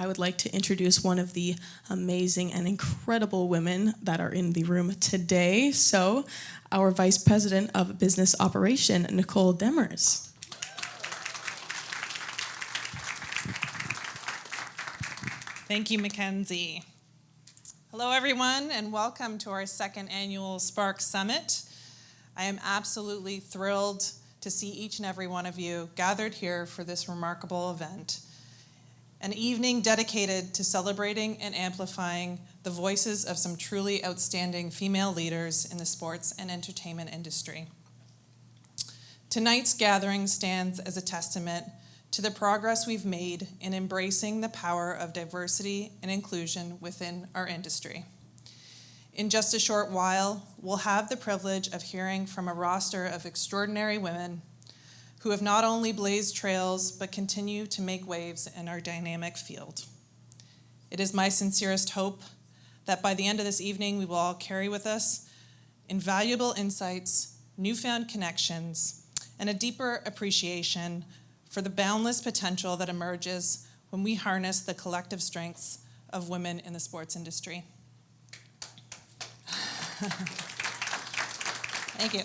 I would like to introduce one of the amazing and incredible women that are in the room today. So, our Vice President of Business Operation, Nicole DEMERS. Thank you, Mackenzie. Hello, everyone, and welcome to our second annual Spark Summit. I am absolutely thrilled to see each and every one of you gathered here for this remarkable event. An evening dedicated to celebrating and amplifying the voices of some truly outstanding female leaders in the sports and entertainment industry. Tonight's gathering stands as a testament to the progress we've made in embracing the power of diversity and inclusion within our industry. In just a short while, we'll have the privilege of hearing from a roster of extraordinary women who have not only blazed trails, but continue to make waves in our dynamic field. It is my sincerest hope that by the end of this evening, we will all carry with us invaluable insights, newfound connections, and a deeper appreciation for the boundless potential that emerges when we harness the collective strengths of women in the sports industry. Thank you.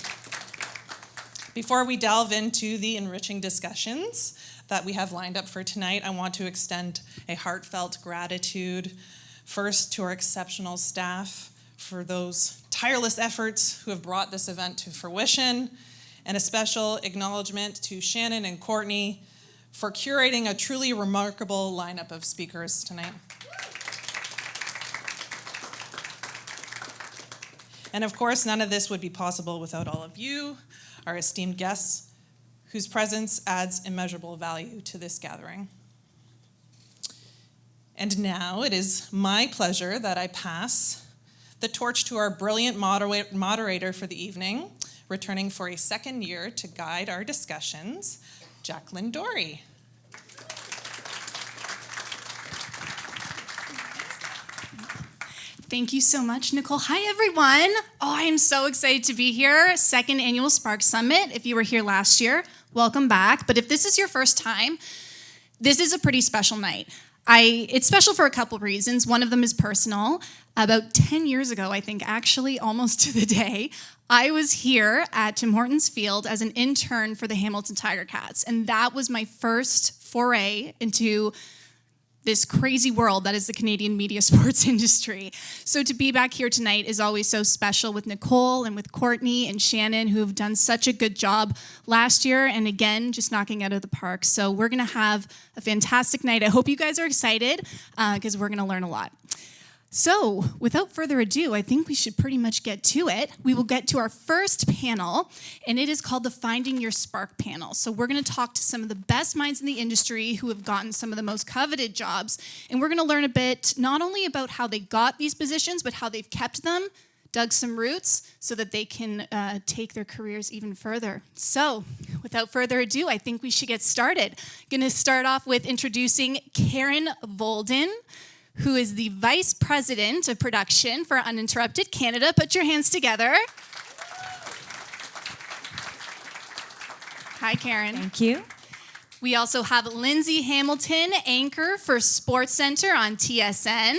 Before we delve into the enriching discussions that we have lined up for tonight, I want to extend a heartfelt gratitude first to our exceptional staff for those tireless efforts who have brought this event to fruition, and a special acknowledgement to Shannon and Courtney for curating a truly remarkable lineup of speakers tonight. And of course, none of this would be possible without all of you, our esteemed guests, whose presence adds immeasurable value to this gathering. And now it is my pleasure that I pass the torch to our brilliant moderator for the evening, returning for a second year to guide our discussions, Jacqueline DOOREY. Thank you so much, Nicole. Hi, everyone. Oh, I am so excited to be here. Second annual Spark Summit. If you were here last year, welcome back. But if this is your first time, this is a pretty special night. It's special for a couple reasons. One of them is personal. About 10 years ago, I think, actually almost to the day, I was here at Tim Hortons Field as an intern for the Hamilton Tiger Cats. And that was my first foray into this crazy world that is the Canadian media sports industry. So to be back here tonight is always so special with Nicole and with Courtney and Shannon, who have done such a good job last year and again, just knocking out of the park. So we're gonna have a fantastic night. I hope you guys are excited because we're gonna learn a lot. So, without further ado, I think we should pretty much get to it. We will get to our first panel, and it is called the Finding Your Spark panel. So we're going to talk to some of the best minds in the industry who have gotten some of the most coveted jobs, and we're going to learn a bit not only about how they got these positions, but how they've kept them, dug some roots, so that they can take their careers even further. So, without further ado, I think we should get started. I'm going to start off with introducing Karen VOLDEN, who is the Vice President of Production for Uninterrupted Canada. Put your hands together. Hi, Karen. Thank you. We also have LINDSAY Hamilton, anchor for Sports Center on TSN.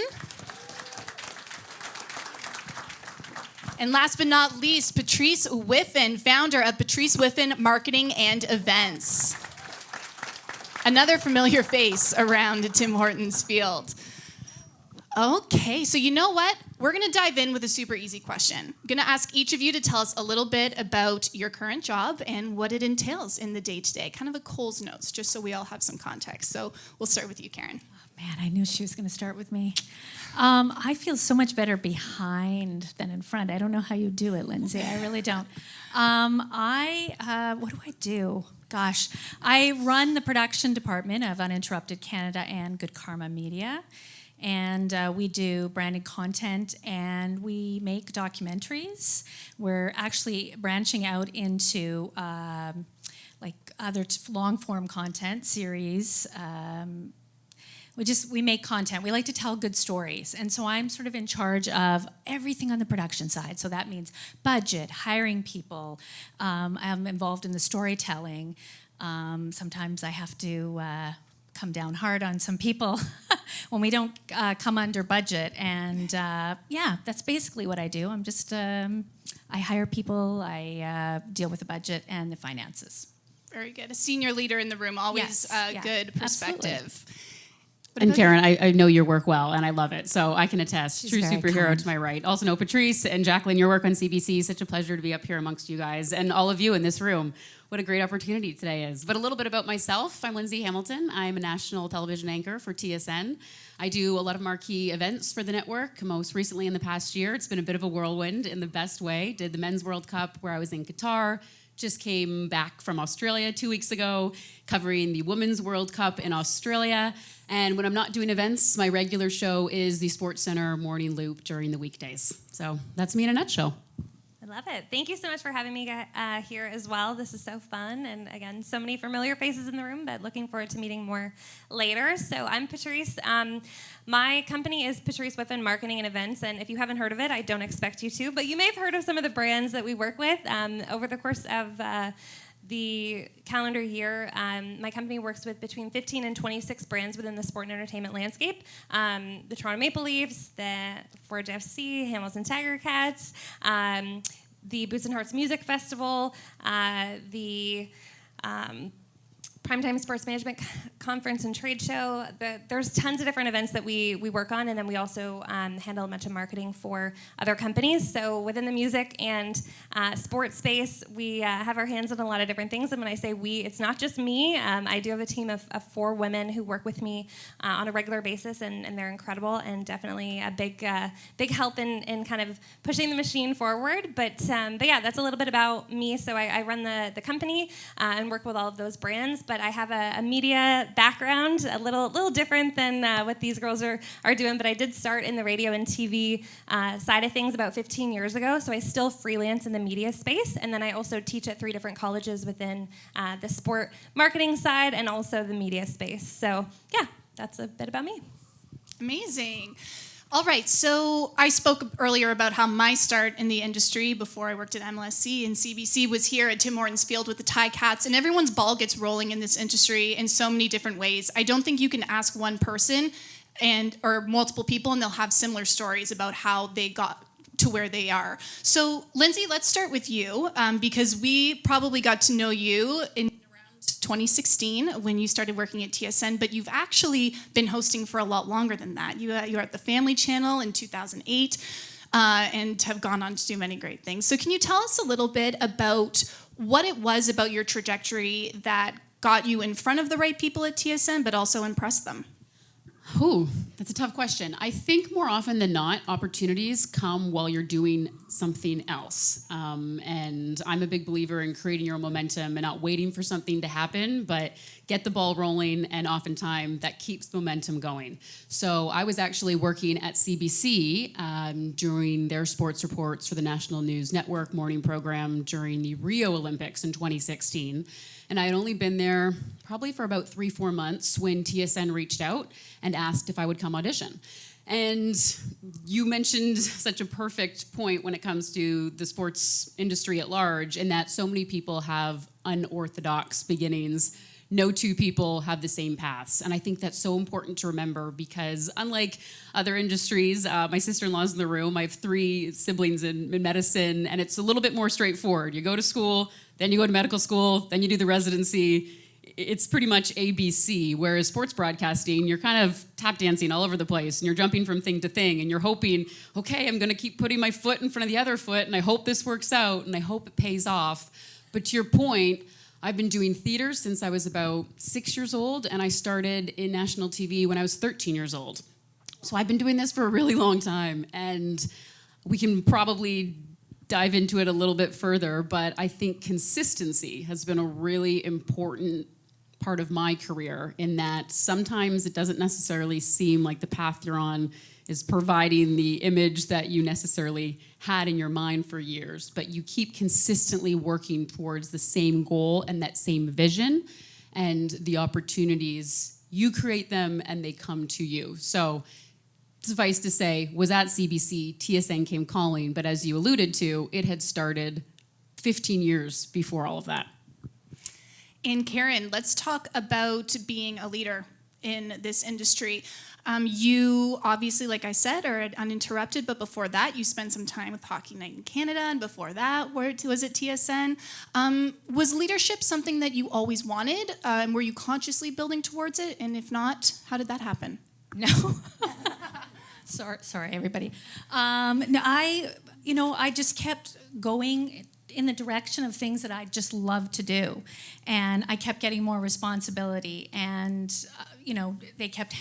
And last but not least, Patrice Whiffen, founder of Patrice Whiffen Marketing and Events. Another familiar face around Tim Hortons Field. Okay, so you know what? We're gonna dive in with a super easy question. I'm gonna ask each of you to tell us a little bit about your current job and what it entails in the day-to-day, kind of a Cole's Notes, just so we all have some context. So we'll start with you, Karen. Oh, man, I knew she was gonna start with me. I feel so much better behind than in front. I don't know how you do it, Lindsay, I really don't. What do I do? Gosh, I run the production department of Uninterrupted Canada and Good Karma Media. And we do branded content and we make documentaries. We're actually branching out into like other long form content series. We make content. We like to tell good stories. And so I'm sort of in charge of everything on the production side. So that means budget, hiring people. I'm involved in the storytelling. Sometimes I have to come down hard on some people when we don't come under budget. And yeah, that's basically what I do. I'm just, I hire people, I deal with the budget and the finances. Very good. A senior leader in the room, always Yes, yeah, good perspective. absolutely. And Karen, I know your work well, and I love it, so I can attest. She's True very superhero kind. to my right. Also know Patrice and Jacqueline, your work on CBC. Such a pleasure to be up here amongst you guys, and all of you in this room. What a great opportunity today is. But a little bit about myself. I'm Lindsay Hamilton. I'm a national television anchor for TSN. I do a lot of marquee events for the network. Most recently in the past year, it's been a bit of a whirlwind in the best way. Did the Men's World Cup where I was in Qatar. Just came back from Australia 2 weeks ago, covering the Women's World Cup in Australia. And when I'm not doing events, my regular show is the SportsCenter Morning Loop during the weekdays. So that's me in a nutshell. I love it. Thank you so much for having me here as well. This is so fun. And again, so many familiar faces in the room, but looking forward to meeting more later. So I'm Patrice. My company is Patrice Whiffen Marketing and Events. And if you haven't heard of it, I don't expect you to. But you may have heard of some of the brands that we work with. Over the course of the calendar year, my company works with between 15 and 26 brands within the sport and entertainment landscape. The Toronto Maple Leafs, the ForgefC, Hamilton Tiger Cats, the Boots and Hearts Music Festival, the Primetime Sports Management Conference and Trade Show. There's tons of different events that we work on, and then we also handle a bunch of marketing for other companies. So within the music and sports space, we have our hands on a lot of different things. And when I say we, it's not just me. I do have a team of 4 women who work with me on a regular basis, and they're incredible and definitely a big help in kind of pushing the machine forward. But yeah, that's a little bit about me. So I run the company and work with all of those brands. But I have a media background, a little different than what these girls are doing. But I did start in the radio and TV side of things about 15 years ago. So I still freelance in the media space. And then I also teach at 3 different colleges within the sport marketing side and also the media space. So yeah, that's a bit about me. Amazing. All right, so I spoke earlier about how my start in the industry before I worked at MLSC and CBC was here at Tim Hortons Field with the Ticats, and everyone's ball gets rolling in this industry in so many different ways. I don't think you can ask one person or multiple people and they'll have similar stories about how they got to where they are. So Lindsay, let's start with you because we probably got to know you in 2016 when you started working at TSN, but you've actually been hosting for a lot longer than that. You were at the Family Channel in 2008 and have gone on to do many great things. So can you tell us a little bit about what it was about your trajectory that got you in front of the right people at TSN, but also impressed them? Ooh, that's a tough question. I think more often than not, opportunities come while you're doing something else. And I'm a big believer in creating your own momentum and not waiting for something to happen, but get the ball rolling, and oftentimes that keeps momentum going. So I was actually working at CBC during their sports reports for the National News Network morning program during the Rio Olympics in 2016. And I had only been there probably for about 3-4 months when TSN reached out and asked if I would come audition. And you mentioned such a perfect point when it comes to the sports industry at large, in that so many people have unorthodox beginnings. No 2 people have the same paths. And I think that's so important to remember because unlike other industries, my sister-in-law's in the room, I have 3 siblings in medicine, and it's a little bit more straightforward. You go to school, then you go to medical school, then you do the residency. It's pretty much ABC, whereas sports broadcasting, you're kind of tap dancing all over the place, and you're jumping from thing to thing, and you're hoping, okay, I'm gonna keep putting my foot in front of the other foot, and I hope this works out, and I hope it pays off. But to your point, I've been doing theater since I was about 6 years old, and I started in national TV when I was 13 years old. So I've been doing this for a really long time, and we can probably dive into it a little bit further, but I think consistency has been a really important part of my career, in that sometimes it doesn't necessarily seem like the path you're on is providing the image that you necessarily had in your mind for years, but you keep consistently working towards the same goal and that same vision, and the opportunities, you create them and they come to you. So suffice to say, was at CBC, TSN came calling, but as you alluded to, it had started 15 years before all of that. And Karen, let's talk about being a leader. in this industry. You obviously, like I said, are at Uninterrupted, but before that, you spent some time with Hockey Night in Canada, and before that, was it TSN? Was leadership something that you always wanted? And were you consciously building towards it? And if not, how did that happen? No. Sorry, everybody. No, I just kept going in the direction of things that I just loved to do, and I kept getting more responsibility, and they kept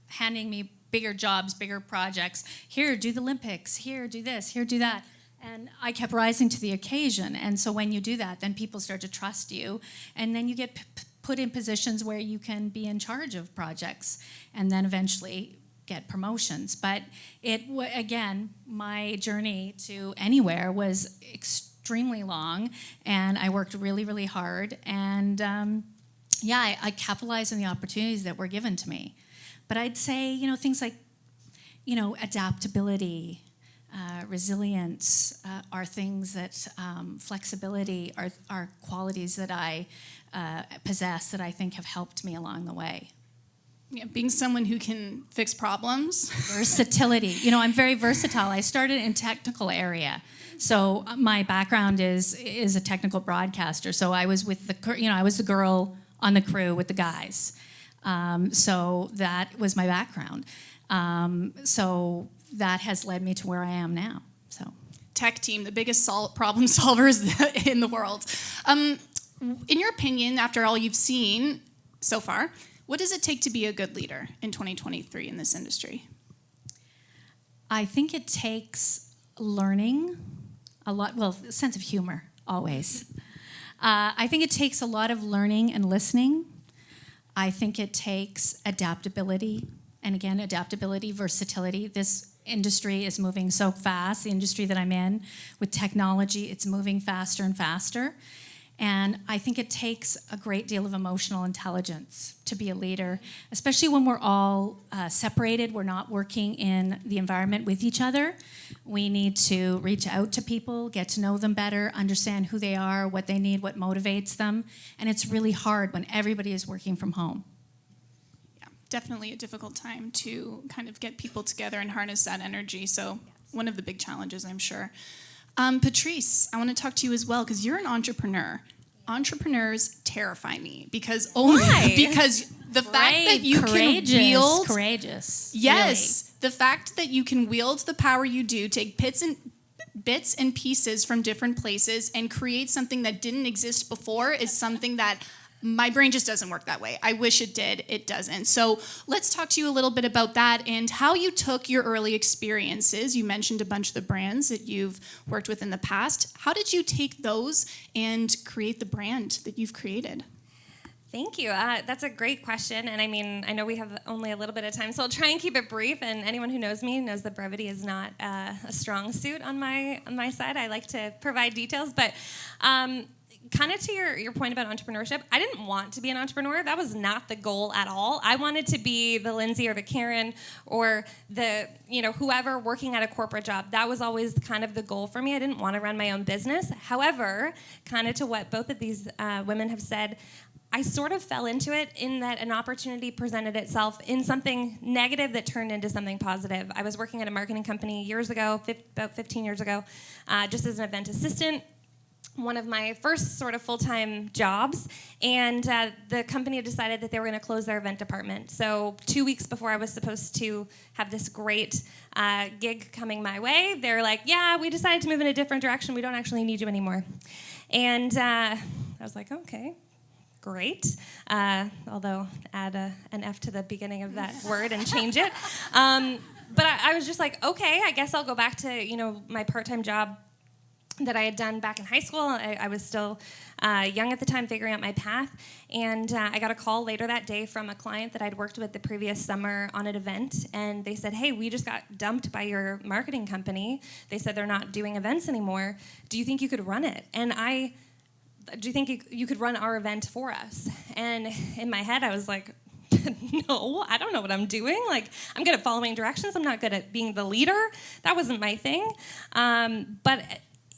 handing me bigger jobs, bigger projects. Here, do the Olympics. Here, do this. Here, do that. And I kept rising to the occasion. And so when you do that, then people start to trust you, and then you get put in positions where you can be in charge of projects, and then eventually get promotions. But again, my journey to anywhere was extremely long, and I worked really, really hard. And I capitalized on the opportunities that were given to me. But I'd say, things like, adaptability, resilience are things that, flexibility are qualities that I possess that I think have helped me along the way. Yeah, being someone who can fix problems. Versatility. I'm very versatile. I started in technical area. So my background is a technical broadcaster. So I was with I was the girl on the crew with the guys. So that was my background. So that has led me to where I am now. So tech team, the biggest problem solvers in the world. In your opinion, after all you've seen so far, what does it take to be a good leader in 2023 in this industry? I think it takes learning a lot, a sense of humor, always. I think it takes a lot of learning and listening. I think it takes adaptability, and again, adaptability, versatility. This industry is moving so fast, the industry that I'm in, with technology, it's moving faster and faster. And I think it takes a great deal of emotional intelligence to be a leader, especially when we're all separated, we're not working in the environment with each other. We need to reach out to people, get to know them better, understand who they are, what they need, what motivates them. And it's really hard when everybody is working from home. Yeah, definitely a difficult time to kind of get people together and harness that energy. So one of the big challenges, I'm sure. Patrice, I want to talk to you as well because you're an entrepreneur. Entrepreneurs terrify me because the fact that you can wield courageous. Yes, really. The fact that you can wield the power you do, take bits and pieces from different places and create something that didn't exist before is something that my brain just doesn't work that way. I wish it did. It doesn't. So let's talk to you a little bit about that and how you took your early experiences. You mentioned a bunch of the brands that you've worked with in the past. How did you take those and create the brand that you've created? Thank you. That's a great question. And I know we have only a little bit of time, so I'll try and keep it brief. And anyone who knows me knows that brevity is not a strong suit on my side. I like to provide details. But kind of to your point about entrepreneurship, I didn't want to be an entrepreneur. That was not the goal at all. I wanted to be the Lindsay or the Karen or the, whoever working at a corporate job. That was always kind of the goal for me. I didn't want to run my own business. However, kind of to what both of these women have said, I sort of fell into it in that an opportunity presented itself in something negative that turned into something positive. I was working at a marketing company years ago, about 15 years ago, just as an event assistant. One of my first sort of full-time jobs, and the company had decided that they were going to close their event department. So 2 weeks before I was supposed to have this great gig coming my way, they're like, yeah, we decided to move in a different direction. We don't actually need you anymore. And I was like, okay, great. Although add an F to the beginning of that word and change it. But I was just like, okay, I guess I'll go back to, my part-time job that I had done back in high school. I was still young at the time, figuring out my path. And I got a call later that day from a client that I'd worked with the previous summer on an event. And they said, hey, we just got dumped by your marketing company. They said they're not doing events anymore. Do you think you could run it? And do you think you could run our event for us? And in my head, I was like, no, I don't know what I'm doing. Like, I'm good at following directions. I'm not good at being the leader. That wasn't my thing. But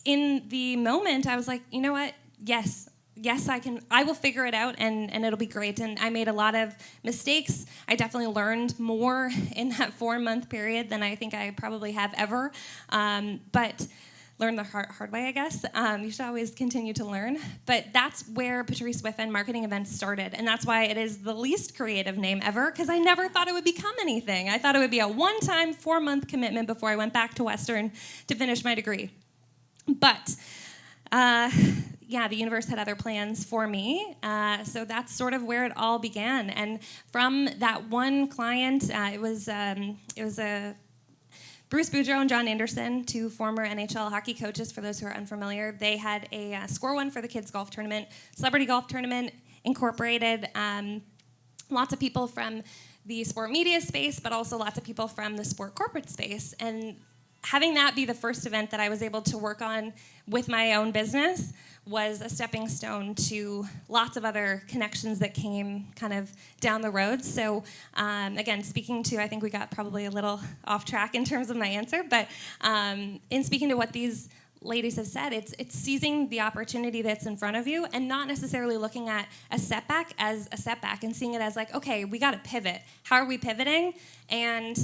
in the moment, I was like, you know what? Yes, yes, I will figure it out, and it'll be great. And I made a lot of mistakes. I definitely learned more in that 4-month period than I think I probably have ever. But learn the hard way, I guess. You should always continue to learn. But that's where Patrice Whiffen Marketing Events started. And that's why it is the least creative name ever, because I never thought it would become anything. I thought it would be a one-time 4-month commitment before I went back to Western to finish my degree. But yeah, the universe had other plans for me. So that's sort of where it all began. And from that one client, it was Bruce Boudreau and John Anderson, 2 former NHL hockey coaches, for those who are unfamiliar. They had a Score One for the kids golf tournament, celebrity golf tournament, incorporated lots of people from the sport media space, but also lots of people from the sport corporate space. And having that be the first event that I was able to work on with my own business was a stepping stone to lots of other connections that came kind of down the road. So again, speaking to, I think we got probably a little off track in terms of my answer, but in speaking to what these ladies have said, it's seizing the opportunity that's in front of you and not necessarily looking at a setback as a setback and seeing it as like, okay, we got to pivot. How are we pivoting? And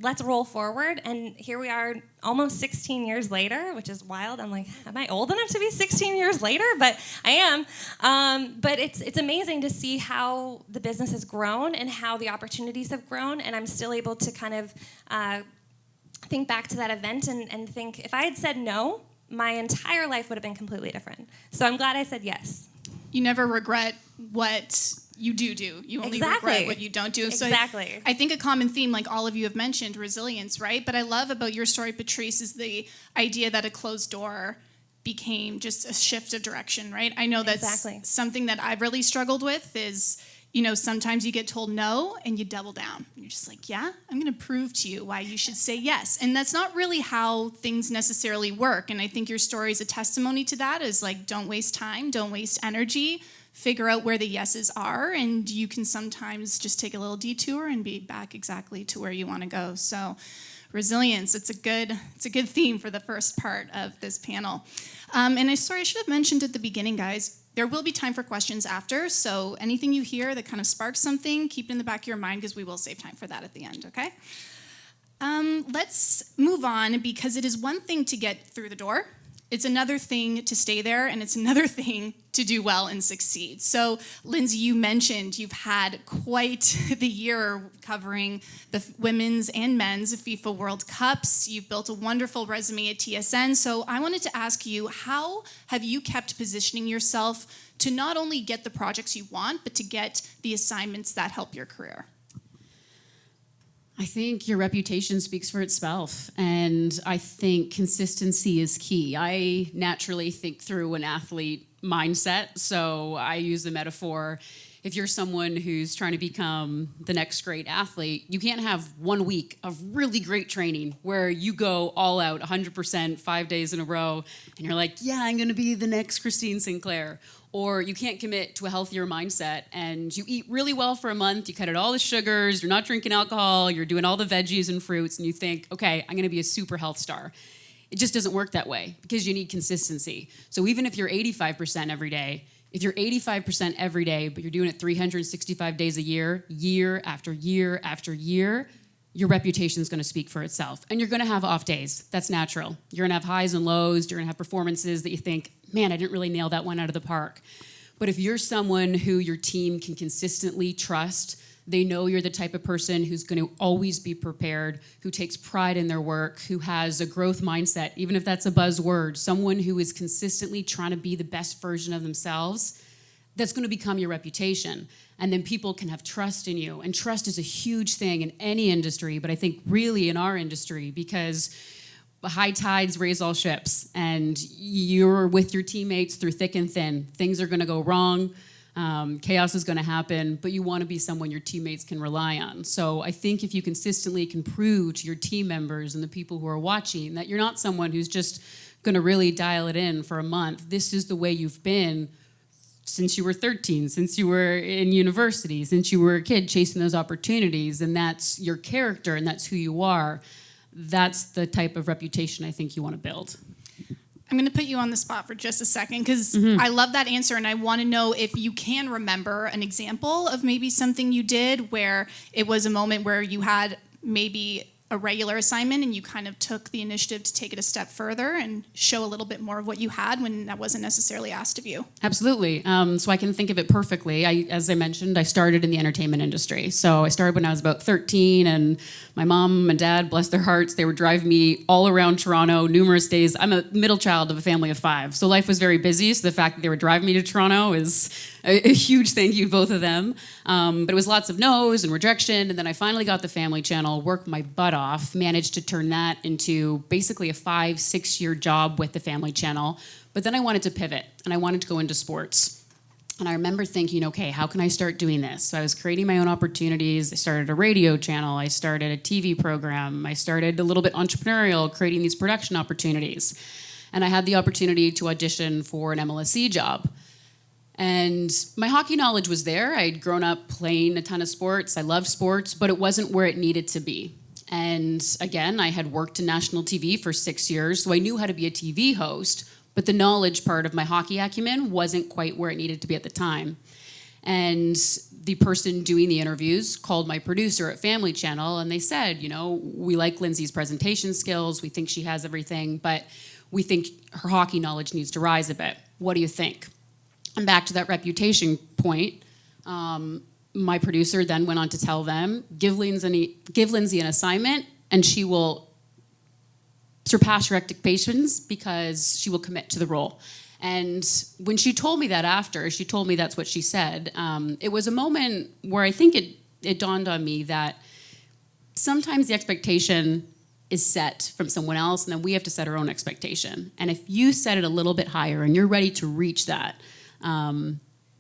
let's roll forward. And here we are almost 16 years later, which is wild. I'm like, am I old enough to be 16 years later? But I am. But it's amazing to see how the business has grown and how the opportunities have grown. And I'm still able to kind of think back to that event and think, if I had said no, my entire life would have been completely different. So I'm glad I said yes. You never regret what you do. You only regret what you don't do. So Exactly. I think a common theme, like all of you have mentioned, resilience, right? But I love about your story, Patrice, is the idea that a closed door became just a shift of direction, right? I know that's something that I've really struggled with is, sometimes you get told no and you double down. You're just like, yeah, I'm going to prove to you why you should say yes. And that's not really how things necessarily work. And I think your story is a testimony to that, is like, don't waste time, don't waste energy. Figure out where the yeses are, and you can sometimes just take a little detour and be back exactly to where you want to go. So resilience, it's a good theme for the first part of this panel. And I should have mentioned at the beginning, guys, there will be time for questions after, so anything you hear that kind of sparks something, keep it in the back of your mind, because we will save time for that at the end, okay? Let's move on, because it is one thing to get through the door. It's another thing to stay there, and it's another thing to do well and succeed. So, Lindsay, you mentioned you've had quite the year covering the women's and men's FIFA World Cups. You've built a wonderful resume at TSN. So I wanted to ask you, how have you kept positioning yourself to not only get the projects you want, but to get the assignments that help your career? I think your reputation speaks for itself, and I think consistency is key. I naturally think through an athlete mindset, so I use the metaphor, if you're someone who's trying to become the next great athlete, you can't have 1 week of really great training where you go all out 100% 5 days in a row, and you're like, yeah, I'm gonna be the next Christine Sinclair. Or you can't commit to a healthier mindset and you eat really well for a month, you cut out all the sugars, you're not drinking alcohol, you're doing all the veggies and fruits, and you think, okay, I'm gonna be a super health star. It just doesn't work that way because you need consistency. So even if you're 85% every day, if you're 85% every day, but you're doing it 365 days a year, year after year after year, your reputation is going to speak for itself. And you're going to have off days. That's natural. You're going to have highs and lows. You're going to have performances that you think, man, I didn't really nail that one out of the park. But if you're someone who your team can consistently trust, they know you're the type of person who's going to always be prepared, who takes pride in their work, who has a growth mindset, even if that's a buzzword, someone who is consistently trying to be the best version of themselves, that's going to become your reputation. And then people can have trust in you. And trust is a huge thing in any industry, but I think really in our industry, because high tides raise all ships, and you're with your teammates through thick and thin. Things are going to go wrong. Chaos is going to happen, but you want to be someone your teammates can rely on. So I think if you consistently can prove to your team members and the people who are watching that you're not someone who's just going to really dial it in for a month, this is the way you've been since you were 13, since you were in university, since you were a kid chasing those opportunities, and that's your character and that's who you are, that's the type of reputation I think you want to build. I'm going to put you on the spot for just a second because I love that answer, and I want to know if you can remember an example of maybe something you did where it was a moment where you had maybe a regular assignment and you kind of took the initiative to take it a step further and show a little bit more of what you had when that wasn't necessarily asked of you. Absolutely. So I can think of it perfectly. As I mentioned, I started in the entertainment industry. So I started when I was about 13, and my mom and dad, bless their hearts, they would drive me all around Toronto numerous days. I'm a middle child of a family of 5, so life was very busy. So the fact that they would drive me to Toronto is a huge thank you to both of them. But it was lots of no's and rejection, and then I finally got the Family Channel, worked my butt off, managed to turn that into basically a 5-6 year job with the Family Channel. But then I wanted to pivot, and I wanted to go into sports. And I remember thinking, okay, how can I start doing this? So I was creating my own opportunities. I started a radio channel. I started a TV program. I started a little bit entrepreneurial, creating these production opportunities. And I had the opportunity to audition for an MLSE job. And my hockey knowledge was there. I'd grown up playing a ton of sports. I loved sports, but it wasn't where it needed to be. And again, I had worked in national TV for 6 years, so I knew how to be a TV host, but the knowledge part of my hockey acumen wasn't quite where it needed to be at the time. And the person doing the interviews called my producer at Family Channel, and they said, you know, we like Lindsay's presentation skills, we think she has everything, but we think her hockey knowledge needs to rise a bit. What do you think? And back to that reputation point, my producer then went on to tell them, give Lindsay an assignment and she will surpass your expectations because she will commit to the role. And when she told me that after, she told me that's what she said, it was a moment where I think it dawned on me that sometimes the expectation is set from someone else, and then we have to set our own expectation. And if you set it a little bit higher and you're ready to reach that,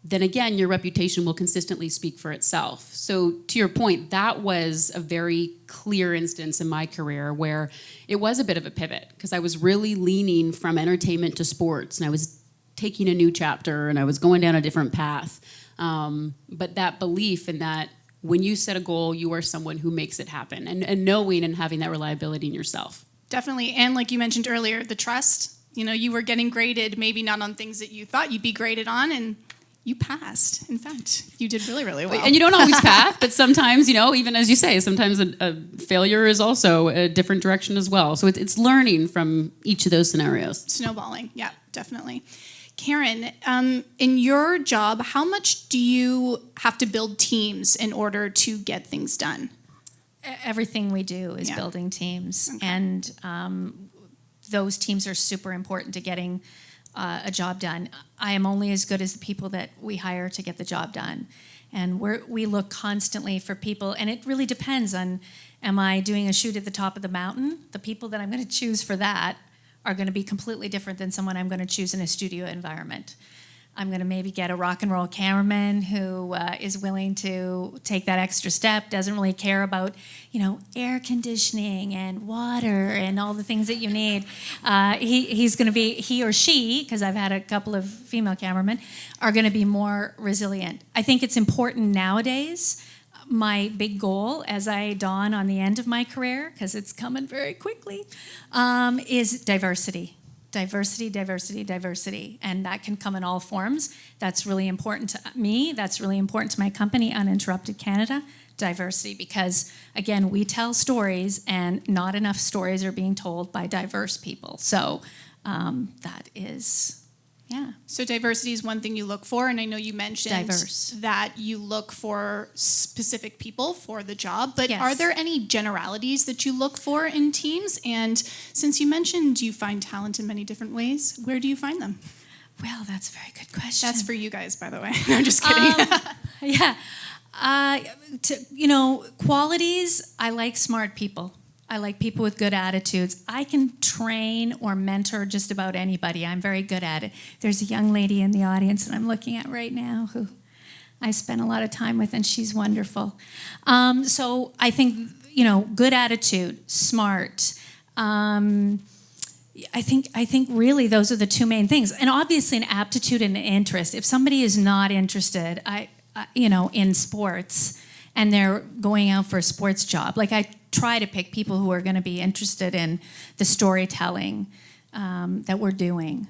then again, your reputation will consistently speak for itself. So to your point, that was a very clear instance in my career where it was a bit of a pivot because I was really leaning from entertainment to sports, and I was taking a new chapter and I was going down a different path. But that belief in that when you set a goal, you are someone who makes it happen, and knowing and having that reliability in yourself. Definitely. And like you mentioned earlier, the trust. You know, you were getting graded, maybe not on things that you thought you'd be graded on, and you passed. In fact, you did really, really well. And you don't always pass, but sometimes, you know, even as you say, sometimes a failure is also a different direction as well. So it's learning from each of those scenarios. Snowballing, yeah, definitely. Karen, in your job, how much do you have to build teams in order to get things done? Everything we do is building teams. Okay. And those teams are super important to getting a job done. I am only as good as the people that we hire to get the job done. And we look constantly for people, and it really depends on, am I doing a shoot at the top of the mountain? The people that I'm going to choose for that are going to be completely different than someone I'm going to choose in a studio environment. I'm going to maybe get a rock and roll cameraman who is willing to take that extra step, doesn't really care about, you know, air conditioning and water and all the things that you need. He's going to be, he or she, because I've had a couple of female cameramen, are going to be more resilient. I think it's important nowadays. My big goal as I dawn on the end of my career, because it's coming very quickly, is diversity. Diversity, diversity, diversity. And that can come in all forms. That's really important to me. That's really important to my company, Uninterrupted Canada. Diversity, because again, we tell stories and not enough stories are being told by diverse people. So that is, yeah. So diversity is one thing you look for, and I know you mentioned that you look for specific people for the job, but are there any generalities that you look for in teams? And since you mentioned you find talent in many different ways, where do you find them? Well, that's a very good question. That's for you guys, by the way. No, I'm just kidding. Yeah. Qualities, I like smart people. I like people with good attitudes. I can train or mentor just about anybody. I'm very good at it. There's a young lady in the audience that I'm looking at right now who I spend a lot of time with, and she's wonderful. So I think, you know, good attitude, smart. I think really those are the two main things. And obviously an aptitude and an interest. If somebody is not interested, in sports, and they're going out for a sports job, like I try to pick people who are going to be interested in the storytelling, that we're doing.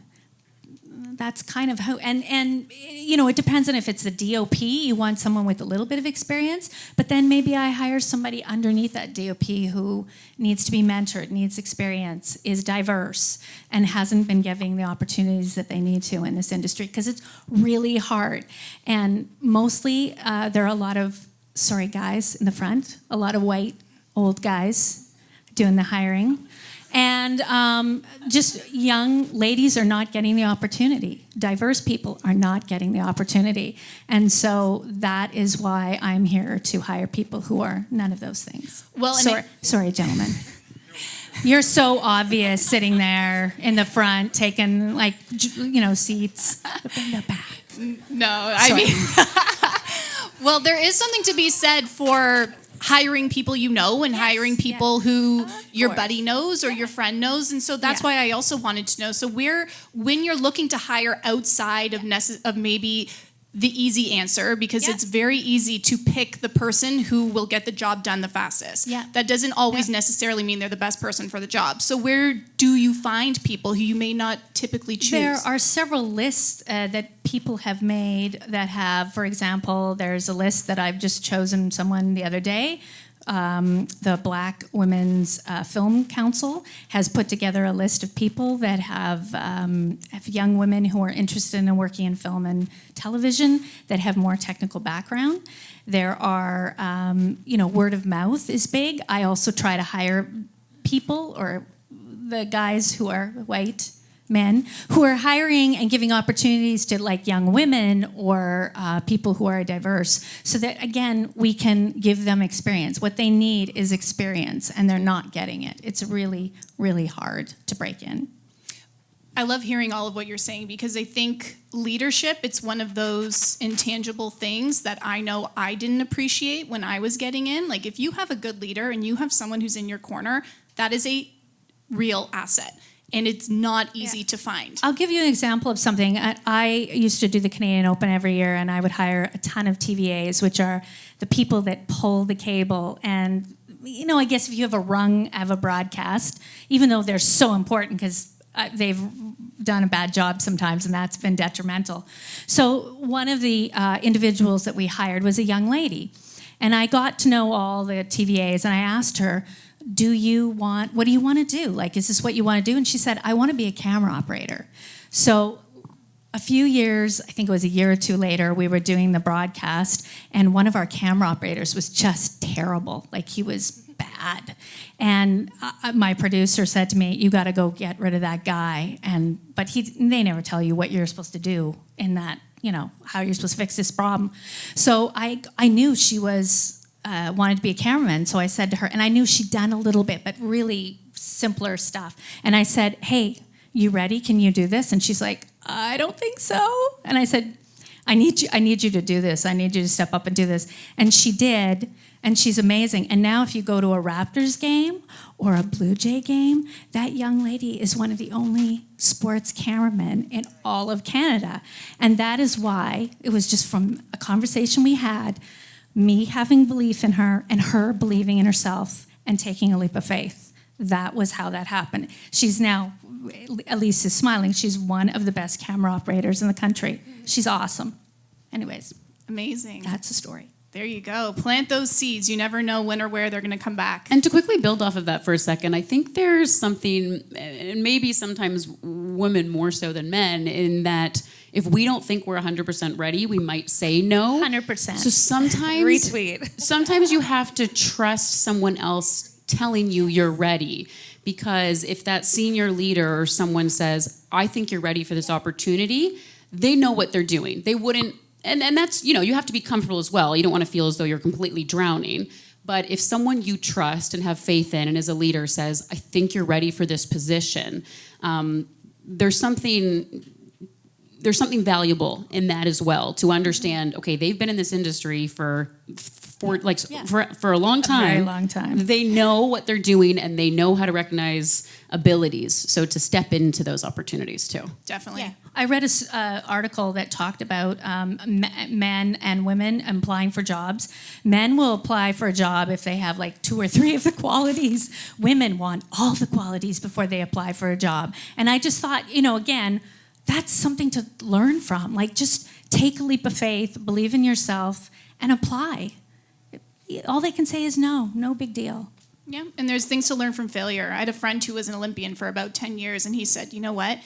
That's kind of how, and you know, it depends on if it's the DOP, you want someone with a little bit of experience, but then maybe I hire somebody underneath that DOP who needs to be mentored, needs experience, is diverse, and hasn't been given the opportunities that they need to in this industry, because it's really hard. And mostly there are a lot of, sorry guys in the front, a lot of white old guys doing the hiring. And just young ladies are not getting the opportunity. Diverse people are not getting the opportunity. And so that is why I'm here to hire people who are none of those things. Well, sorry, gentlemen. You're so obvious sitting there in the front, taking like, you know, seats in the back. No, I mean, well, there is something to be said for hiring people you know and hiring people who your buddy knows or your friend knows. And so that's why I also wanted to know. So when you're looking to hire outside of maybe the easy answer, because it's very easy to pick the person who will get the job done the fastest. Yeah. That doesn't always necessarily mean they're the best person for the job. So where do you find people who you may not typically choose? There are several lists that people have made that have, for example, there's a list that I've just chosen someone the other day. The Black Women's Film Council has put together a list of people that have young women who are interested in working in film and television that have more technical background. There are, you know, word of mouth is big. I also try to hire people, or the guys who are white men who are hiring and giving opportunities to like young women or people who are diverse, so that again we can give them experience. What they need is experience, and they're not getting it. It's really, really hard to break in. I love hearing all of what you're saying, because I think leadership, it's one of those intangible things that I know I didn't appreciate when I was getting in. Like, if you have a good leader and you have someone who's in your corner, that is a real asset. And it's not easy to find. I'll give you an example of something. I used to do the Canadian Open every year, and I would hire a ton of TVAs, which are the people that pull the cable. And, you know, I guess if you have a rung of a broadcast, even though they're so important because they've done a bad job sometimes, and that's been detrimental. So one of the individuals that we hired was a young lady. And I got to know all the TVAs, and I asked her, what do you want to do? Like, is this what you want to do? And she said, I want to be a camera operator. So a few years, I think it was a year or two later, we were doing the broadcast, and one of our camera operators was just terrible. Like, he was bad. And my producer said to me, you got to go get rid of that guy. But they never tell you what you're supposed to do in that, you know, how you're supposed to fix this problem. So I knew she was wanted to be a cameraman, so I said to her, and I knew she'd done a little bit, but really simpler stuff. And I said, hey, you ready? Can you do this? And she's like, I don't think so. And I said, I need you to do this. I need you to step up and do this. And she did, and she's amazing. And now if you go to a Raptors game or a Blue Jay game, that young lady is one of the only sports cameramen in all of Canada. And that is why, it was just from a conversation we had, me having belief in her and her believing in herself and taking a leap of faith. That was how that happened. She's now, Elise is smiling, she's one of the best camera operators in the country. She's awesome. Anyways. Amazing. That's the story. There you go. Plant those seeds. You never know when or where they're going to come back. And to quickly build off of that for a second, I think there's something, and maybe sometimes women more so than men, in that if we don't think we're 100% ready, we might say no. 100%. So sometimes, Retweet. Sometimes you have to trust someone else telling you you're ready. Because if that senior leader or someone says, I think you're ready for this opportunity, they know what they're doing. They wouldn't, and that's, you know, you have to be comfortable as well. You don't want to feel as though you're completely drowning. But if someone you trust and have faith in and as a leader says, I think you're ready for this position, there's something there's something valuable in that as well, to understand, okay, they've been in this industry for a long time. Very long time. They know what they're doing and they know how to recognize abilities. So to step into those opportunities too. Definitely. I read an article that talked about men and women applying for jobs. Men will apply for a job if they have like 2 or 3 of the qualities. Women want all the qualities before they apply for a job. And I just thought, again, that's something to learn from. Like, just take a leap of faith, believe in yourself, and apply. All they can say is no big deal. Yeah, and there's things to learn from failure. I had a friend who was an Olympian for about 10 years, and he said, you know what?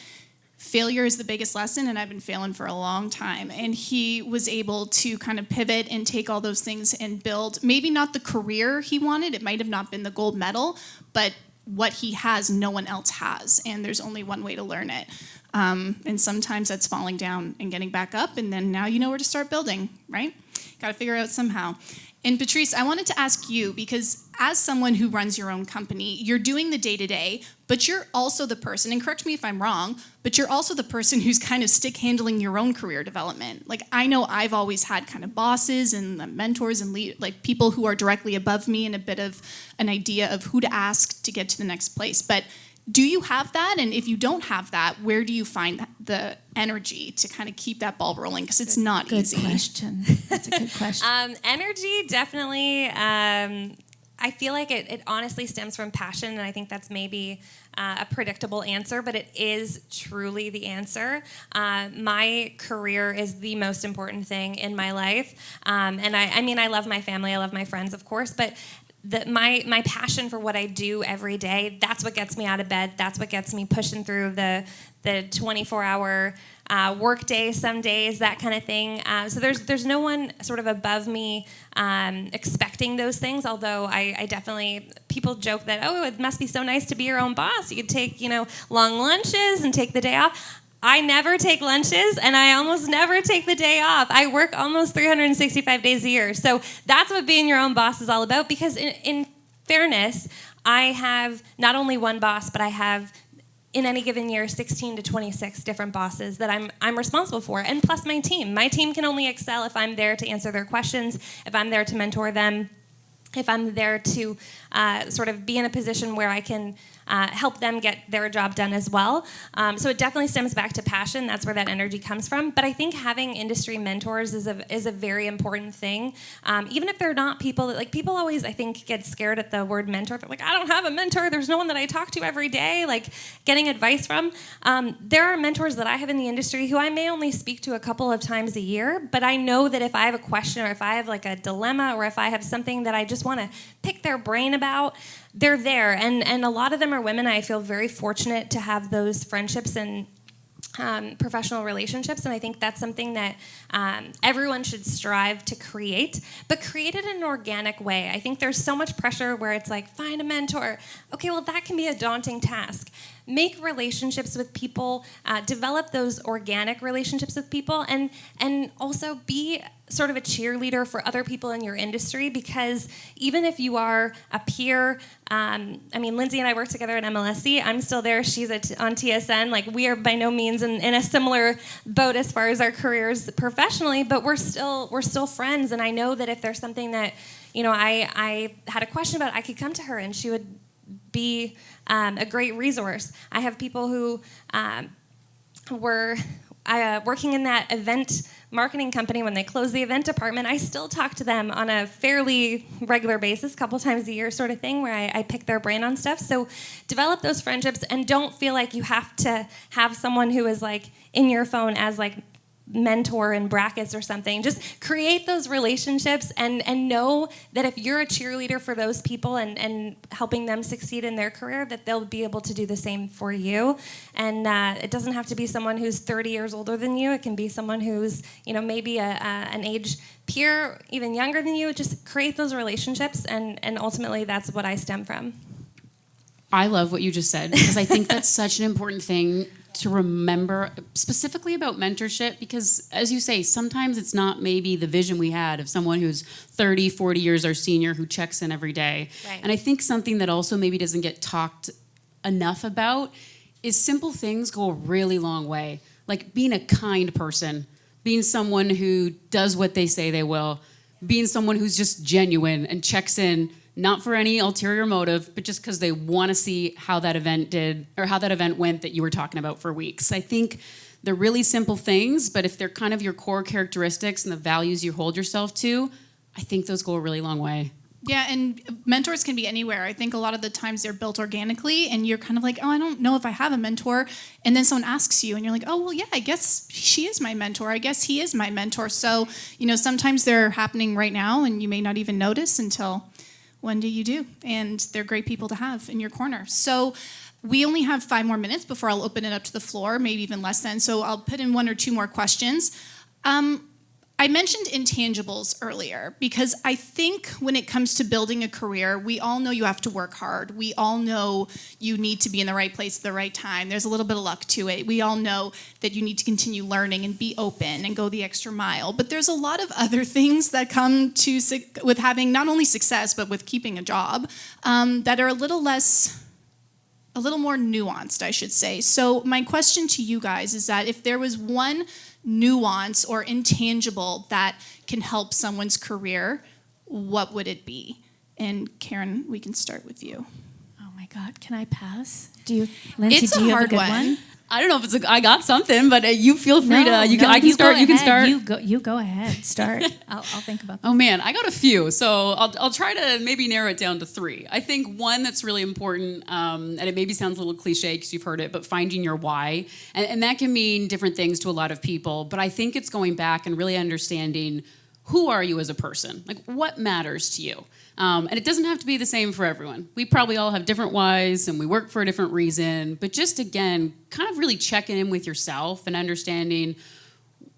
Failure is the biggest lesson, and I've been failing for a long time. And he was able to kind of pivot and take all those things and build, maybe not the career he wanted, it might have not been the gold medal, but what he has, no one else has, and there's only one way to learn it. And sometimes that's falling down and getting back up, and then now you know where to start building, right? Got to figure it out somehow. And Patrice, I wanted to ask you, because as someone who runs your own company, you're doing the day-to-day, but you're also the person, and correct me if I'm wrong, but you're also the person who's kind of stick-handling your own career development. Like, I know I've always had kind of bosses and mentors and people who are directly above me and a bit of an idea of who to ask to get to the next place. But do you have that? And if you don't have that, where do you find the energy to kind of keep that ball rolling? Because it's not easy. Good question. That's a good question. Energy, definitely. I feel like it honestly stems from passion, and I think that's maybe a predictable answer, but it is truly the answer. My career is the most important thing in my life. And I love my family, I love my friends, of course, but my passion for what I do every day, that's what gets me out of bed. That's what gets me pushing through the 24-hour work day some days, that kind of thing. So there's no one sort of above me expecting those things, although I definitely, people joke that, oh, it must be so nice to be your own boss. You could take, long lunches and take the day off. I never take lunches, and I almost never take the day off. I work almost 365 days a year. So that's what being your own boss is all about, because in fairness, I have not only one boss, but I have, in any given year, 16 to 26 different bosses that I'm responsible for, and plus my team. My team can only excel if I'm there to answer their questions, if I'm there to mentor them, if I'm there to sort of be in a position where I can help them get their job done as well. So it definitely stems back to passion. That's where that energy comes from. But I think having industry mentors is a very important thing. Even if they're not people that, people always, I think, get scared at the word mentor. They're like, I don't have a mentor. There's no one that I talk to every day, getting advice from. There are mentors that I have in the industry who I may only speak to a couple of times a year, but I know that if I have a question, or if I have a dilemma, or if I have something that I just want to pick their brain about, they're there. And a lot of them are women. I feel very fortunate to have those friendships and professional relationships, and I think that's something that everyone should strive to create, but create it in an organic way. I think there's so much pressure where it's like, find a mentor. Okay, well, that can be a daunting task. Make relationships with people, develop those organic relationships with people, and also be sort of a cheerleader for other people in your industry, because even if you are a peer, Lindsay and I work together at MLSC. I'm still there. She's on TSN. We are by no means in a similar boat as far as our careers professionally, but we're still friends. And I know that if there's something that, I had a question about, I could come to her and she would be a great resource. I have people who were working in that event marketing company. When they closed the event department, I still talk to them on a fairly regular basis, a couple times a year sort of thing, where I pick their brain on stuff. So develop those friendships, and don't feel like you have to have someone who is in your phone as mentor in brackets or something. Just create those relationships and know that if you're a cheerleader for those people and helping them succeed in their career, that they'll be able to do the same for you. And it doesn't have to be someone who's 30 years older than you. It can be someone who's maybe an age peer, even younger than you. Just create those relationships, and ultimately that's what I stem from. I love what you just said, because I think that's such an important thing to remember, specifically about mentorship, because as you say, sometimes it's not maybe the vision we had of someone who's 30, 40 years our senior who checks in every day. Right. And I think something that also maybe doesn't get talked enough about is simple things go a really long way. Like being a kind person, being someone who does what they say they will, being someone who's just genuine and checks in, not for any ulterior motive, but just because they want to see how that event did or how that event went that you were talking about for weeks. I think they're really simple things, but if they're kind of your core characteristics and the values you hold yourself to, I think those go a really long way. Yeah, and mentors can be anywhere. I think a lot of the times they're built organically, and you're kind of like, oh, I don't know if I have a mentor. And then someone asks you, and you're like, oh, well, yeah, I guess she is my mentor. I guess he is my mentor. So, sometimes they're happening right now, and you may not even notice until one day you do. And they're great people to have in your corner. So we only have 5 more minutes before I'll open it up to the floor, maybe even less than. So I'll put in 1 or 2 more questions. I mentioned intangibles earlier because I think when it comes to building a career, we all know you have to work hard. We all know you need to be in the right place at the right time. There's a little bit of luck to it. We all know that you need to continue learning and be open and go the extra mile. But there's a lot of other things that come to with having not only success, but with keeping a job that are a little more nuanced, I should say. So my question to you guys is that if there was one nuance or intangible that can help someone's career, what would it be? And Karen, we can start with you. Oh my God, can I pass? Lindsay, It's do a you have hard a good one. I don't know if it's I got something, but you feel free to. I can start. You can start. You go ahead. Start. I'll think about that. Oh man, I got a few, so I'll try to maybe narrow it down to 3. I think one that's really important, and it maybe sounds a little cliche because you've heard it, but finding your why, and that can mean different things to a lot of people. But I think it's going back and really understanding who are you as a person, like what matters to you. And it doesn't have to be the same for everyone. We probably all have different whys and we work for a different reason, but just again, kind of really checking in with yourself and understanding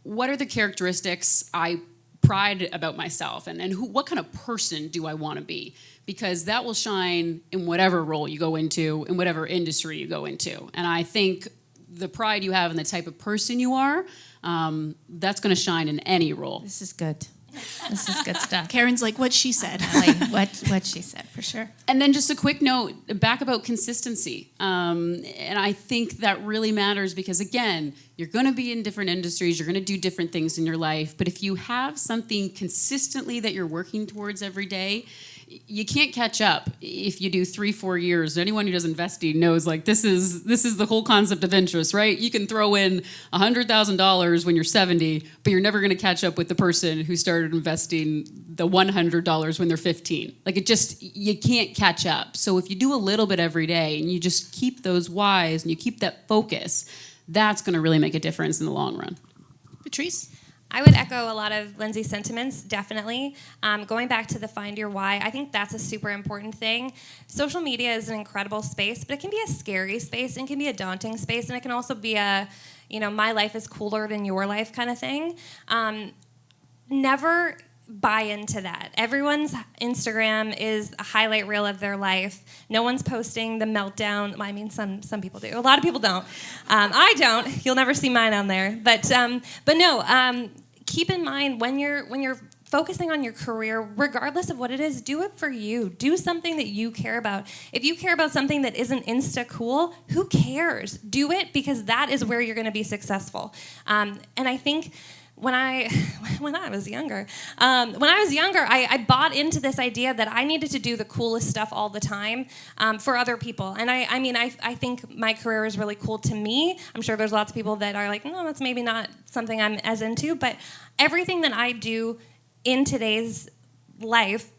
what are the characteristics I pride about myself and what kind of person do I want to be? Because that will shine in whatever role you go into, in whatever industry you go into. And I think the pride you have in the type of person you are, that's going to shine in any role. This is good. This is good stuff. Karen's like, what she said. what she said, for sure. And then just a quick note back about consistency. And I think that really matters because, again, you're going to be in different industries. You're going to do different things in your life. But if you have something consistently that you're working towards every day, you can't catch up if you do 3-4 years. Anyone who does investing knows like this is the whole concept of interest, right? You can throw in $100,000 when you're 70, but you're never going to catch up with the person who started investing the $100 when they're 15. Like you can't catch up. So if you do a little bit every day and you just keep those whys and you keep that focus, that's going to really make a difference in the long run. Patrice? I would echo a lot of Lindsay's sentiments, definitely. Going back to the find your why, I think that's a super important thing. Social media is an incredible space, but it can be a scary space and can be a daunting space, and it can also be a, my life is cooler than your life kind of thing. Never buy into that. Everyone's Instagram is a highlight reel of their life. No one's posting the meltdown. I mean, some people do. A lot of people don't. I don't. You'll never see mine on there. But no. Keep in mind when you're focusing on your career, regardless of what it is, do it for you. Do something that you care about. If you care about something that isn't Insta cool, who cares? Do it because that is where you're going to be successful. And I think when I was younger, I bought into this idea that I needed to do the coolest stuff all the time for other people. And I think my career is really cool to me. I'm sure there's lots of people that are like, no, that's maybe not something I'm as into. But everything that I do in today's life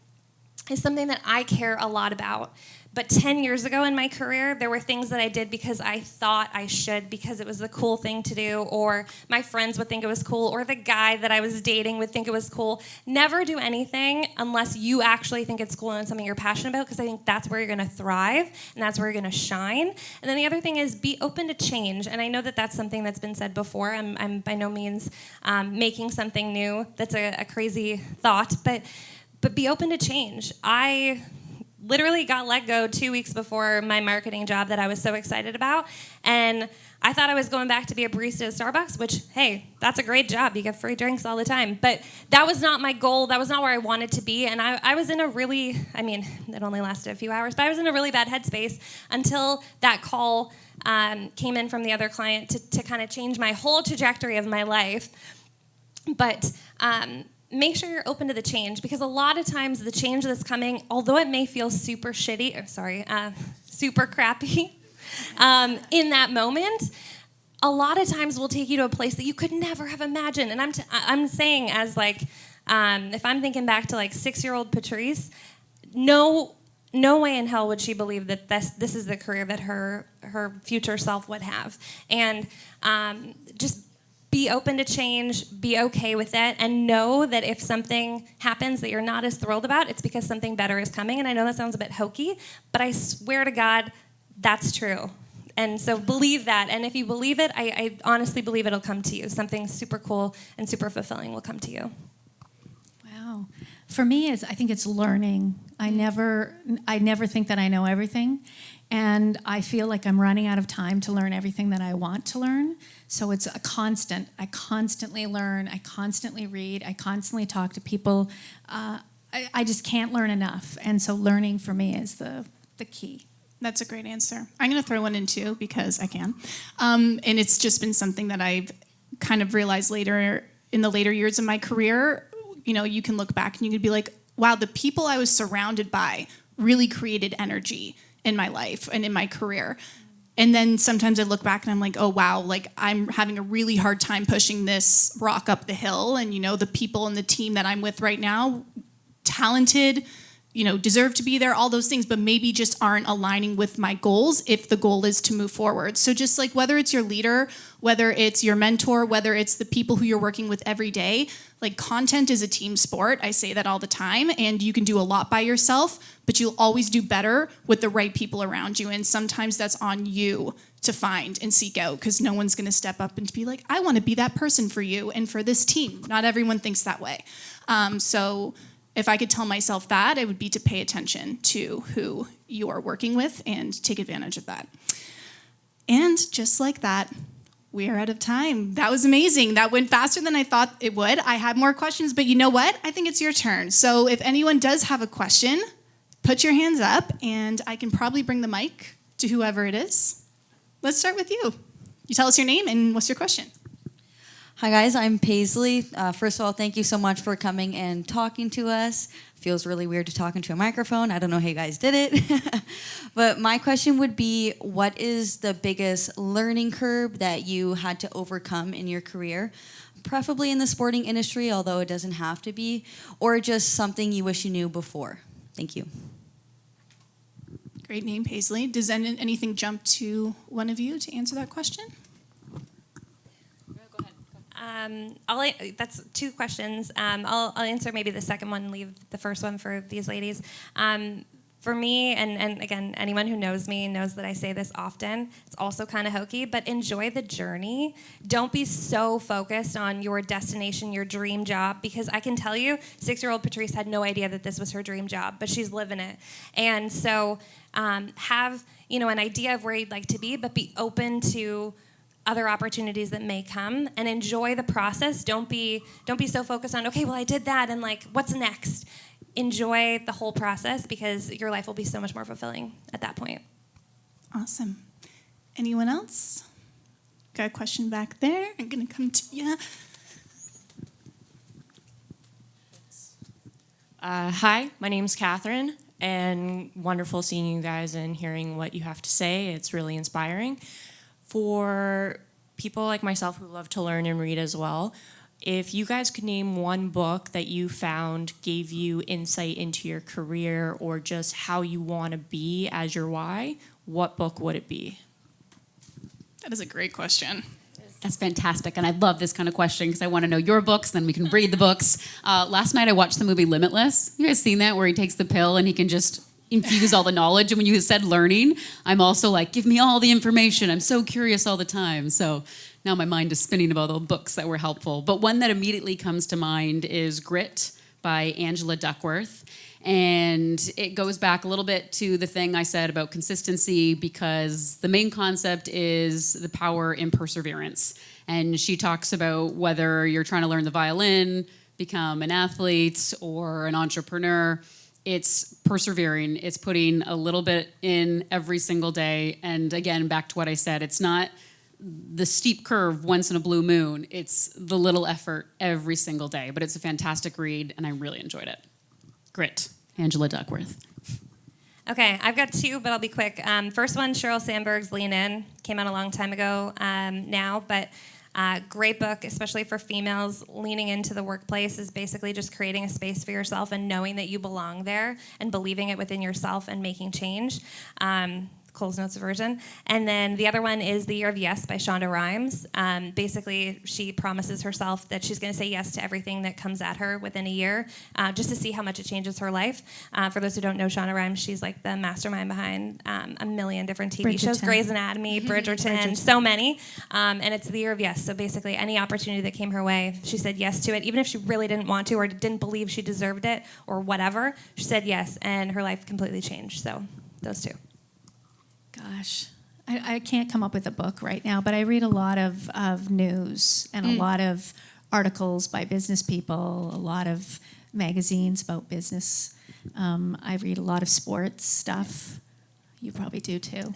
is something that I care a lot about. But 10 years ago in my career, there were things that I did because I thought I should, because it was the cool thing to do, or my friends would think it was cool, or the guy that I was dating would think it was cool. Never do anything unless you actually think it's cool and it's something you're passionate about, because I think that's where you're going to thrive and that's where you're going to shine. And then the other thing is be open to change. And I know that that's something that's been said before. I'm by no means making something new. That's a crazy thought, but be open to change. literally got let go 2 weeks before my marketing job that I was so excited about. And I thought I was going back to be a barista at Starbucks, which, hey, that's a great job. You get free drinks all the time. But that was not my goal. That was not where I wanted to be. And I was in a really, I mean, it only lasted a few hours, but I was in a really bad headspace until that call came in from the other client to kind of change my whole trajectory of my life. But make sure you're open to the change, because a lot of times the change that's coming, although it may feel super shitty, super crappy in that moment, a lot of times will take you to a place that you could never have imagined. And I'm saying, as like, if I'm thinking back to like 6-year-old Patrice, no way in hell would she believe that this is the career that her future self would have. And just be open to change, be okay with it, and know that if something happens that you're not as thrilled about, it's because something better is coming. And I know that sounds a bit hokey, but I swear to God, that's true. And so believe that. And if you believe it, I honestly believe it'll come to you. Something super cool and super fulfilling will come to you. Wow. For me, I think it's learning. I never think that I know everything. And I feel like I'm running out of time to learn everything that I want to learn. So it's a constant. I constantly learn. I constantly read. I constantly talk to people. I just can't learn enough. And so learning for me is the key. That's a great answer. I'm going to throw one in too, because I can. And it's just been something that I've kind of realized later, in the later years of my career. You know, you can look back and you could be like, wow, the people I was surrounded by really created energy in my life and in my career. And then sometimes I look back and I'm like, oh, wow, like I'm having a really hard time pushing this rock up the hill. And, you know, the people in the team that I'm with right now, talented, you know, deserve to be there, all those things, but maybe just aren't aligning with my goals if the goal is to move forward. So just like whether it's your leader, whether it's your mentor, whether it's the people who you're working with every day, like content is a team sport. I say that all the time, and you can do a lot by yourself, but you'll always do better with the right people around you. And sometimes that's on you to find and seek out, because no one's gonna step up and be like, I wanna be that person for you and for this team. Not everyone thinks that way. So if I could tell myself that, it would be to pay attention to who you are working with and take advantage of that. And just like that, we are out of time. That was amazing. That went faster than I thought it would. I had more questions, but you know what? I think it's your turn. So if anyone does have a question, put your hands up, and I can probably bring the mic to whoever it is. Let's start with you. You tell us your name and what's your question? Hi guys, I'm Paisley. First of all, thank you so much for coming and talking to us. Feels really weird to talk into a microphone. I don't know how you guys did it. But my question would be, what is the biggest learning curve that you had to overcome in your career? Preferably in the sporting industry, although it doesn't have to be, or just something you wish you knew before. Thank you. Great name, Paisley. Does anything jump to one of you to answer that question? That's two questions. I'll answer maybe the second one and leave the first one for these ladies. For me, and again, anyone who knows me knows that I say this often, it's also kind of hokey, but enjoy the journey. Don't be so focused on your destination, your dream job, because I can tell you, 6-year-old Patrice had no idea that this was her dream job, but she's living it. And so have, you know, an idea of where you'd like to be, but be open to other opportunities that may come, and enjoy the process. Don't be so focused on, okay, well, I did that, and like, what's next? Enjoy the whole process, because your life will be so much more fulfilling at that point. Awesome. Anyone else? Got a question back there. I'm gonna come to you. Hi, my name's Catherine, and wonderful seeing you guys and hearing what you have to say. It's really inspiring. For people like myself who love to learn and read as well, if you guys could name one book that you found gave you insight into your career or just how you want to be as your why, what book would it be? That is a great question. That's fantastic, and I love this kind of question because I want to know your books, then we can read the books. Last night I watched the movie Limitless. You guys seen that, where he takes the pill and he can just infuse all the knowledge? And when you said learning, I'm also like, give me all the information. I'm so curious all the time. So now my mind is spinning about all the books that were helpful. But one that immediately comes to mind is Grit by Angela Duckworth. And it goes back a little bit to the thing I said about consistency, because the main concept is the power in perseverance. And she talks about whether you're trying to learn the violin, become an athlete, or an entrepreneur, it's persevering. It's putting a little bit in every single day. And again, back to what I said, it's not the steep curve once in a blue moon. It's the little effort every single day. But it's a fantastic read, and I really enjoyed it. Grit, Angela Duckworth. Okay, I've got two, but I'll be quick. First one, Sheryl Sandberg's Lean In. Came out a long time ago now, but great book, especially for females. Leaning into the workplace is basically just creating a space for yourself and knowing that you belong there and believing it within yourself and making change. Cole's Notes version. And then the other one is The Year of Yes by Shonda Rhimes. Basically, she promises herself that she's going to say yes to everything that comes at her within a year, just to see how much it changes her life. For those who don't know Shonda Rhimes, she's like the mastermind behind a million different TV shows, Grey's Anatomy, Bridgerton, so many. And it's The Year of Yes. So basically, any opportunity that came her way, she said yes to it, even if she really didn't want to or didn't believe she deserved it or whatever. She said yes, and her life completely changed. So those two. Gosh, I can't come up with a book right now, but I read a lot of news and a lot of articles by business people, a lot of magazines about business. I read a lot of sports stuff. You probably do too.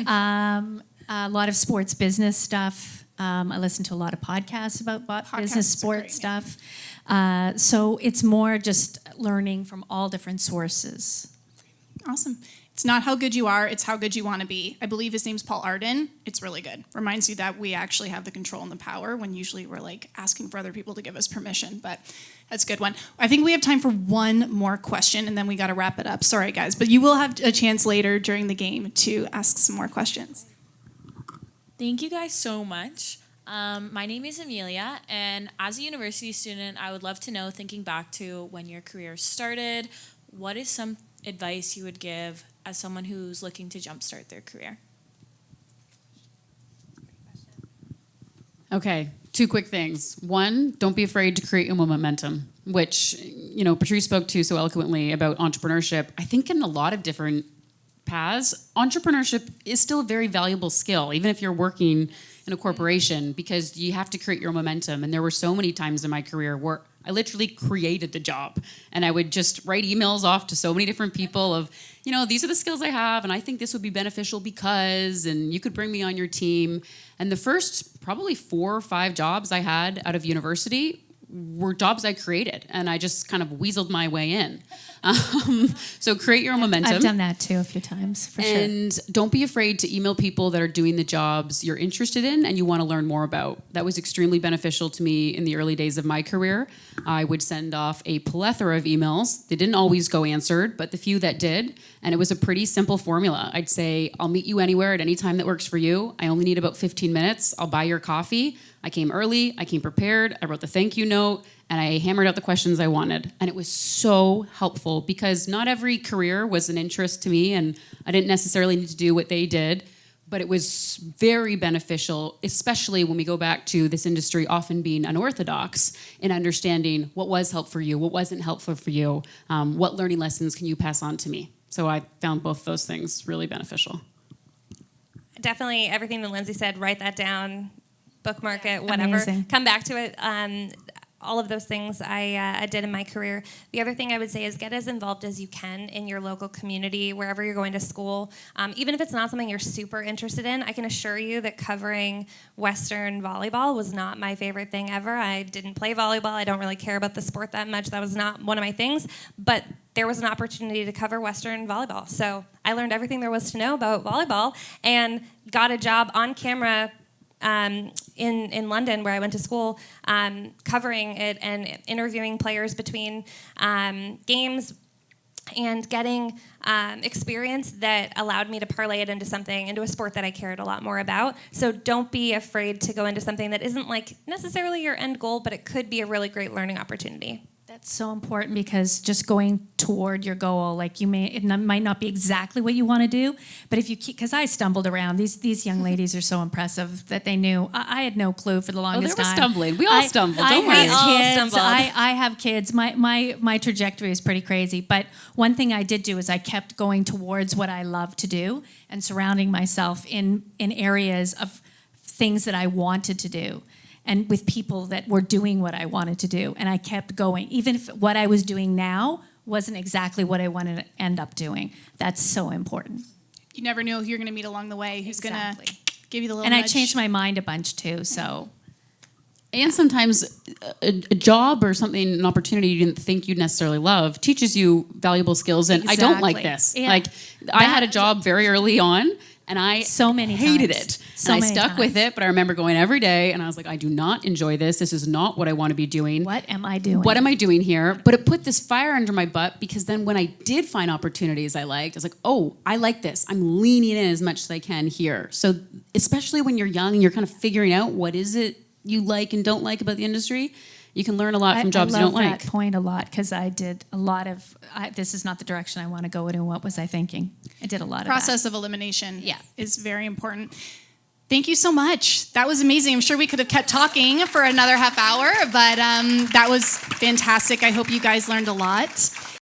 A lot of sports business stuff. I listen to a lot of podcasts about business sports stuff. So it's more just learning from all different sources. Awesome. It's not how good you are, it's how good you want to be. I believe his name's Paul Arden. It's really good. Reminds you that we actually have the control and the power when usually we're like asking for other people to give us permission, but that's a good one. I think we have time for one more question and then we got to wrap it up. Sorry guys, but you will have a chance later during the game to ask some more questions. Thank you guys so much. My name is Amelia, and as a university student, I would love to know, thinking back to when your career started, what is some advice you would give as someone who's looking to jumpstart their career? Okay, two quick things. One, don't be afraid to create your momentum, which, Patrice spoke to so eloquently about entrepreneurship. I think in a lot of different paths, entrepreneurship is still a very valuable skill, even if you're working in a corporation, because you have to create your momentum. And there were so many times in my career where I literally created the job, and I would just write emails off to so many different people of, these are the skills I have, and I think this would be beneficial because, and you could bring me on your team. And the first probably 4 or 5 jobs I had out of university were jobs I created, and I just kind of weaseled my way in. So create your own momentum. I've done that too a few times, for sure. And don't be afraid to email people that are doing the jobs you're interested in and you want to learn more about. That was extremely beneficial to me in the early days of my career. I would send off a plethora of emails. They didn't always go answered, but the few that did, and it was a pretty simple formula. I'd say, I'll meet you anywhere at any time that works for you. I only need about 15 minutes. I'll buy your coffee. I came early, I came prepared, I wrote the thank you note, and I hammered out the questions I wanted. And it was so helpful because not every career was an interest to me, and I didn't necessarily need to do what they did, but it was very beneficial, especially when we go back to this industry often being unorthodox in understanding what was helpful for you, what wasn't helpful for you, what learning lessons can you pass on to me. So I found both those things really beneficial. Definitely everything that Lindsay said, write that down, bookmark it, whatever. Amazing. Come back to it. All of those things I did in my career. The other thing I would say is get as involved as you can in your local community, wherever you're going to school. Even if it's not something you're super interested in, I can assure you that covering Western volleyball was not my favorite thing ever. I didn't play volleyball. I don't really care about the sport that much. That was not one of my things. But there was an opportunity to cover Western volleyball. So I learned everything there was to know about volleyball and got a job on camera in London, where I went to school, covering it and interviewing players between games and getting experience that allowed me to parlay it into a sport that I cared a lot more about. So don't be afraid to go into something that isn't like necessarily your end goal, but it could be a really great learning opportunity. That's so important because just going toward your goal, like it might not be exactly what you want to do, but if you keep, because I stumbled around. These young ladies are so impressive that they knew. I had no clue for the longest time. Oh, they were stumbling. We all stumbled. Don't worry. I have kids. My trajectory is pretty crazy. But one thing I did do is I kept going towards what I love to do and surrounding myself in areas of things that I wanted to do, and with people that were doing what I wanted to do. And I kept going, even if what I was doing now wasn't exactly what I wanted to end up doing. That's so important. You never know who you're going to meet along the way, who's going to give you the little And nudge. I changed my mind a bunch too, so. And sometimes a job or something, an opportunity you didn't think you'd necessarily love, teaches you valuable skills. And I don't like this. Yeah. Like, I had a job very early on, and I hated it. So and I many stuck times. with it, but I remember going every day, and I was like, I do not enjoy this. This is not what I want to be doing. What am I doing? What am I doing here? But it put this fire under my butt, because then when I did find opportunities I liked, I was like, oh, I like this. I'm leaning in as much as I can here. So especially when you're young and you're kind of figuring out what is it you like and don't like about the industry, you can learn a lot from jobs you don't like. I love that point a lot because I did a lot of, this is not the direction I want to go in, and what was I thinking? I did a lot Process of of elimination Yeah. is very important. Thank you so much. That was amazing. I'm sure we could have kept talking for another half hour, but that was fantastic. I hope you guys learned a lot.